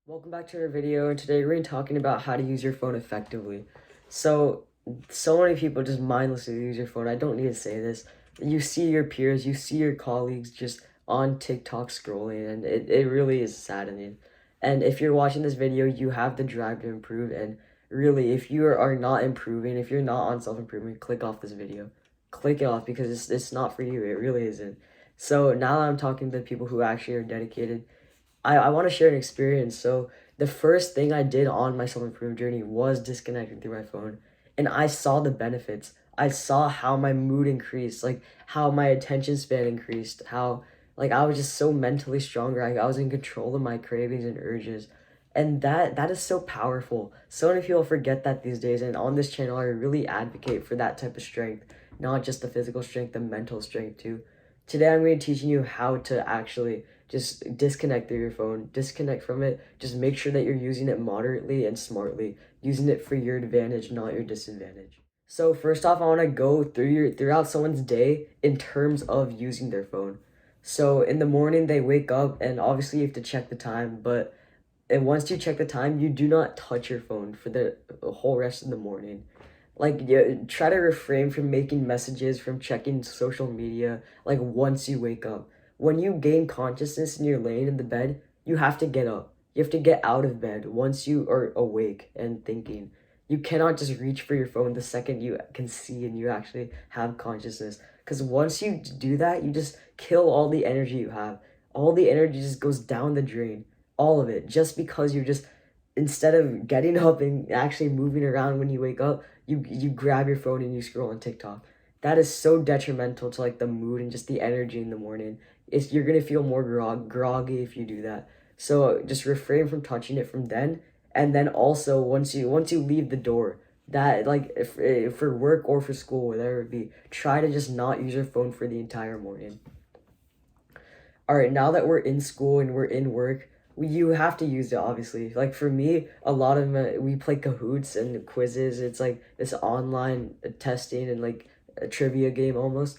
Welcome back to our video, and today we're going to be talking about how to use your phone effectively. So many people just mindlessly use your phone. I don't need to say this. You see your peers, you see your colleagues just on TikTok scrolling, and it really is saddening. And if you're watching this video, you have the drive to improve, and really, if you are not improving, if you're not on self-improvement, click off this video. Click it off because it's not for you. It really isn't. So now that I'm talking to people who actually are dedicated, I want to share an experience. So the first thing I did on my self-improvement journey was disconnecting through my phone. And I saw the benefits. I saw how my mood increased, like how my attention span increased, how like I was just so mentally stronger. I was in control of my cravings and urges. And that is so powerful. So many people forget that these days. And on this channel, I really advocate for that type of strength, not just the physical strength, the mental strength too. Today, I'm going to be teaching you how to actually just disconnect through your phone, disconnect from it. Just make sure that you're using it moderately and smartly, using it for your advantage, not your disadvantage. So first off, I want to go throughout someone's day in terms of using their phone. So in the morning, they wake up, and obviously you have to check the time, but and once you check the time, you do not touch your phone for the whole rest of the morning. Like, yeah, try to refrain from making messages, from checking social media, like once you wake up. When you gain consciousness and you're laying in the bed, you have to get up. You have to get out of bed once you are awake and thinking. You cannot just reach for your phone the second you can see and you actually have consciousness. Because once you do that, you just kill all the energy you have. All the energy just goes down the drain. All of it. Just because you're just, instead of getting up and actually moving around when you wake up, you grab your phone and you scroll on TikTok. That is so detrimental to like the mood and just the energy in the morning. You're gonna feel more groggy if you do that. So just refrain from touching it from then, and then also once you leave the door, that like if for work or for school, whatever it be, try to just not use your phone for the entire morning. All right, now that we're in school and we're in work, you have to use it, obviously. Like for me, a lot of we play Kahoots and quizzes. It's like this online testing and like a trivia game almost.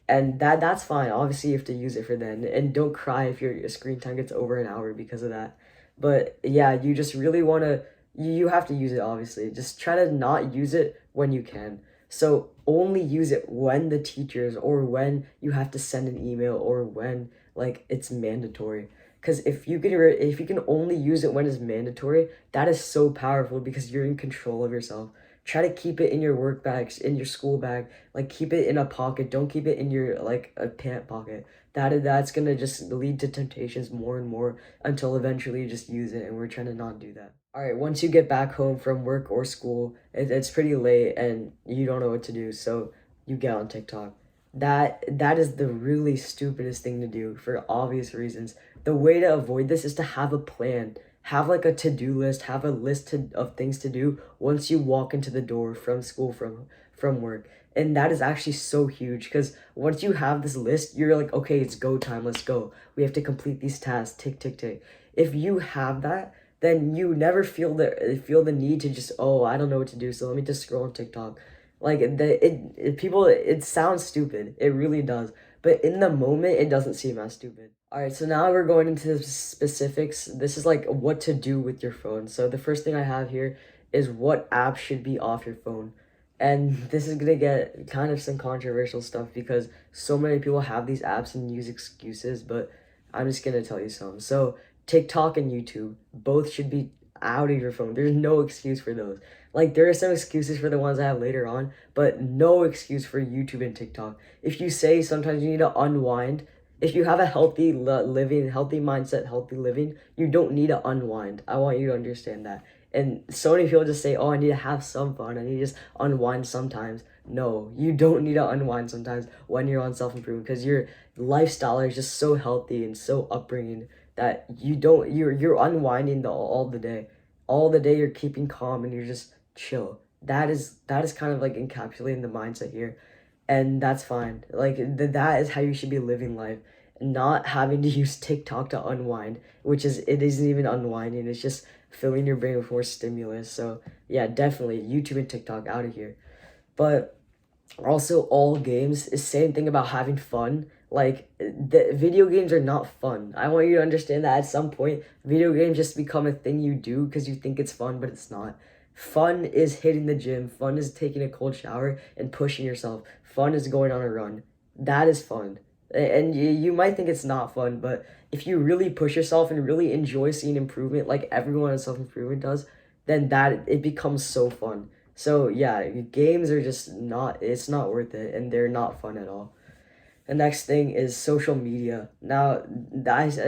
And that's fine. Obviously, you have to use it for then. And don't cry if your screen time gets over an hour because of that. But yeah, you just really want to, you have to use it, obviously. Just try to not use it when you can. So only use it when the teachers or when you have to send an email or when like it's mandatory. Because if you can only use it when it's mandatory, that is so powerful because you're in control of yourself. Try to keep it in your work bags, in your school bag, like keep it in a pocket. Don't keep it in your like a pant pocket. That's gonna just lead to temptations more and more until eventually you just use it, and we're trying to not do that. All right, once you get back home from work or school, it's pretty late and you don't know what to do, so you get on TikTok. That is the really stupidest thing to do for obvious reasons. The way to avoid this is to have a plan. Have like a to-do list, have a of things to do once you walk into the door from school, from work. And that is actually so huge because once you have this list, you're like, okay, it's go time, let's go. We have to complete these tasks, tick, tick, tick. If you have that, then you never feel the need to just, oh, I don't know what to do, so let me just scroll on TikTok. Like it sounds stupid. It really does. But in the moment, it doesn't seem as stupid. All right, so now we're going into the specifics. This is like what to do with your phone. So the first thing I have here is what apps should be off your phone. And this is gonna get kind of some controversial stuff because so many people have these apps and use excuses, but I'm just gonna tell you some. So TikTok and YouTube both should be out of your phone. There's no excuse for those. Like there are some excuses for the ones I have later on, but no excuse for YouTube and TikTok. If you say sometimes you need to unwind, if you have a healthy living, healthy mindset, healthy living, you don't need to unwind. I want you to understand that. And so many people just say, oh, I need to have some fun. I need to just unwind sometimes. No, you don't need to unwind sometimes when you're on self-improvement because your lifestyle is just so healthy and so upbringing that you're unwinding all the day. All the day you're keeping calm and you're just chill. That is kind of like encapsulating the mindset here, and that's fine. Like that is how you should be living life, not having to use TikTok to unwind, which is it isn't even unwinding. It's just filling your brain with more stimulus. So yeah, definitely YouTube and TikTok out of here. But also all games is same thing about having fun. Like, the video games are not fun. I want you to understand that at some point, video games just become a thing you do because you think it's fun, but it's not. Fun is hitting the gym. Fun is taking a cold shower and pushing yourself. Fun is going on a run. That is fun. And you might think it's not fun, but if you really push yourself and really enjoy seeing improvement, like everyone in self-improvement does, then that it becomes so fun. So yeah, games are just not, it's not worth it, and they're not fun at all. The next thing is social media. Now,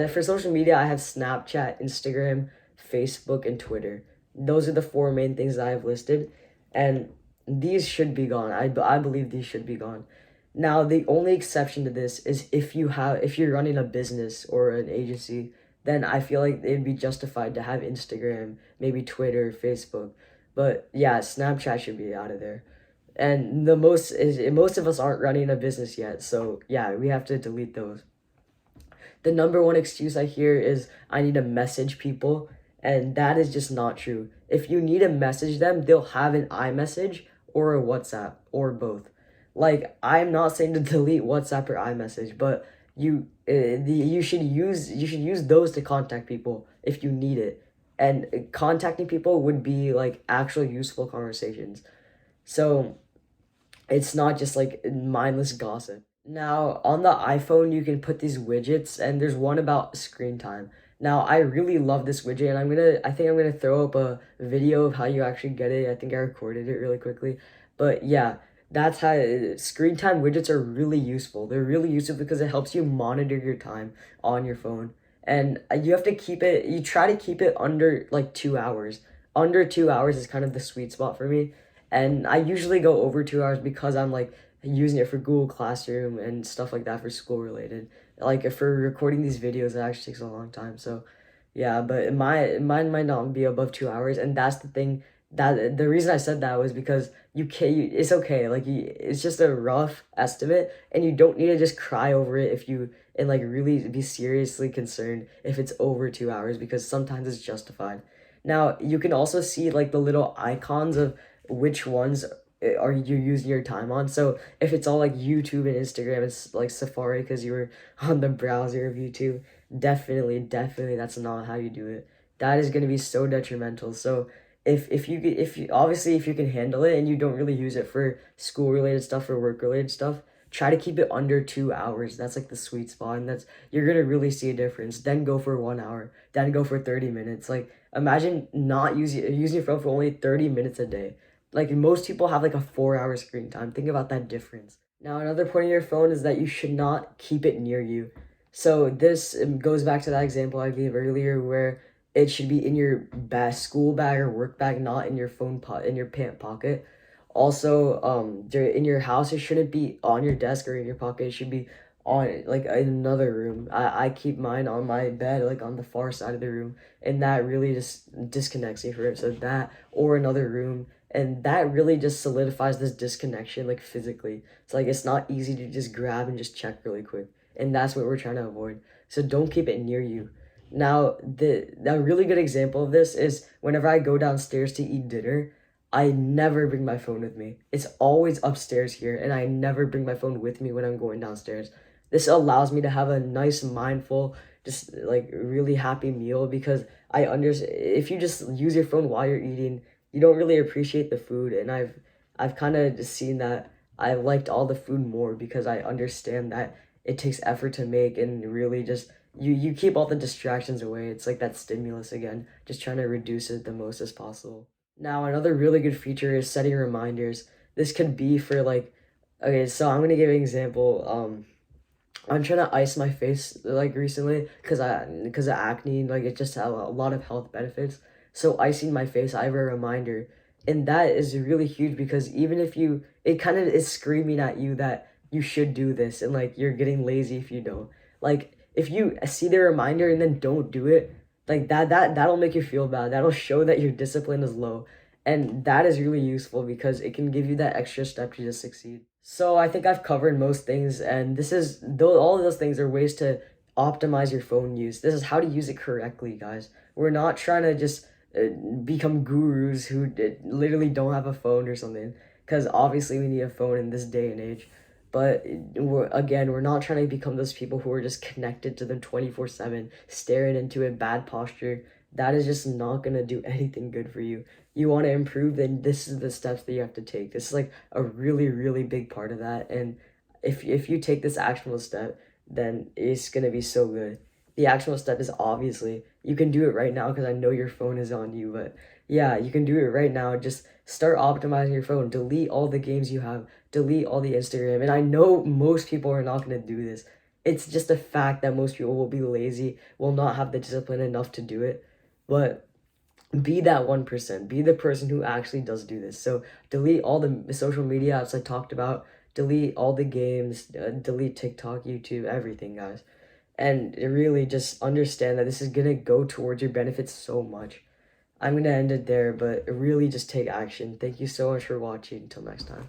for social media, I have Snapchat, Instagram, Facebook, and Twitter. Those are the four main things that I've listed, and these should be gone. I believe these should be gone. Now, the only exception to this is if you're running a business or an agency, then I feel like it'd be justified to have Instagram, maybe Twitter, Facebook. But yeah, Snapchat should be out of there. And the most of us aren't running a business yet, so yeah, we have to delete those. The number one excuse I hear is I need to message people, and that is just not true. If you need to message them, they'll have an iMessage or a WhatsApp or both. Like, I'm not saying to delete WhatsApp or iMessage, but you should use those to contact people if you need it. And contacting people would be like actual useful conversations. So it's not just like mindless gossip. Now, on the iPhone, you can put these widgets, and there's one about screen time. Now, I really love this widget, and I think I'm gonna throw up a video of how you actually get it. I think I recorded it really quickly. But yeah, that's how screen time widgets are really useful. They're really useful because it helps you monitor your time on your phone. And you have to keep it, you try to keep it under like 2 hours. Under 2 hours is kind of the sweet spot for me, and I usually go over 2 hours because I'm like using it for Google Classroom and stuff like that for school related. Like if for recording these videos, it actually takes a long time. So yeah, but mine might not be above 2 hours, and that's the thing. That the reason I said that was because it's okay. Like it's just a rough estimate, and you don't need to just cry over it if you and like really be seriously concerned if it's over 2 hours, because sometimes it's justified. Now you can also see like the little icons of which ones are you using your time on. So if it's all like YouTube and Instagram, it's like Safari because you were on the browser of YouTube. Definitely, that's not how you do it. That is going to be so detrimental. So if you obviously if you can handle it and you don't really use it for school related stuff or work related stuff, try to keep it under 2 hours. That's like the sweet spot, and that's you're gonna really see a difference. Then go for 1 hour. Then go for 30 minutes. Like imagine not using your phone for only 30 minutes a day. Like most people have like a 4 hour screen time. Think about that difference. Now, another point of your phone is that you should not keep it near you. So this goes back to that example I gave earlier where it should be in your school bag or work bag, not in your in your pant pocket. Also, in your house, it shouldn't be on your desk or in your pocket. It should be on like in another room. I keep mine on my bed, like on the far side of the room, and that really just disconnects me from it. So that or another room, and that really just solidifies this disconnection like physically. It's like it's not easy to just grab and just check really quick, and that's what we're trying to avoid. So don't keep it near you. Now, the really good example of this is whenever I go downstairs to eat dinner, I never bring my phone with me. It's always upstairs here, and I never bring my phone with me when I'm going downstairs. This allows me to have a nice, mindful, just like really happy meal because I understand if you just use your phone while you're eating, you don't really appreciate the food, and I've kind of seen that I liked all the food more because I understand that it takes effort to make, and really just you keep all the distractions away. It's like that stimulus again, just trying to reduce it the most as possible. Now, another really good feature is setting reminders. This could be for like, okay, so I'm gonna give an example. I'm trying to ice my face like recently because of acne. Like it just had a lot of health benefits. So icing my face, I have a reminder, and that is really huge because even if you, it kind of is screaming at you that you should do this, and like you're getting lazy if you don't. Like if you see the reminder and then don't do it, like that'll make you feel bad. That'll show that your discipline is low, and that is really useful because it can give you that extra step to just succeed. So I think I've covered most things, and this is though all of those things are ways to optimize your phone use. This is how to use it correctly, guys. We're not trying to just become gurus who literally don't have a phone or something, because obviously we need a phone in this day and age. But we're not trying to become those people who are just connected to them 24/7, staring into it, bad posture. That is just not going to do anything good for you. You want to improve, then this is the steps that you have to take. This is like a really, really big part of that. And if you take this actionable step, then it's going to be so good. The actionable step is obviously you can do it right now because I know your phone is on you, but yeah, you can do it right now. Just start optimizing your phone. Delete all the games you have, delete all the Instagram. And I know most people are not going to do this. It's just a fact that most people will be lazy, will not have the discipline enough to do it. But be that 1%. Be the person who actually does do this. So delete all the social media apps I talked about. Delete all the games. Delete TikTok, YouTube, everything, guys. And really just understand that this is going to go towards your benefits so much. I'm going to end it there, but really just take action. Thank you so much for watching. Until next time.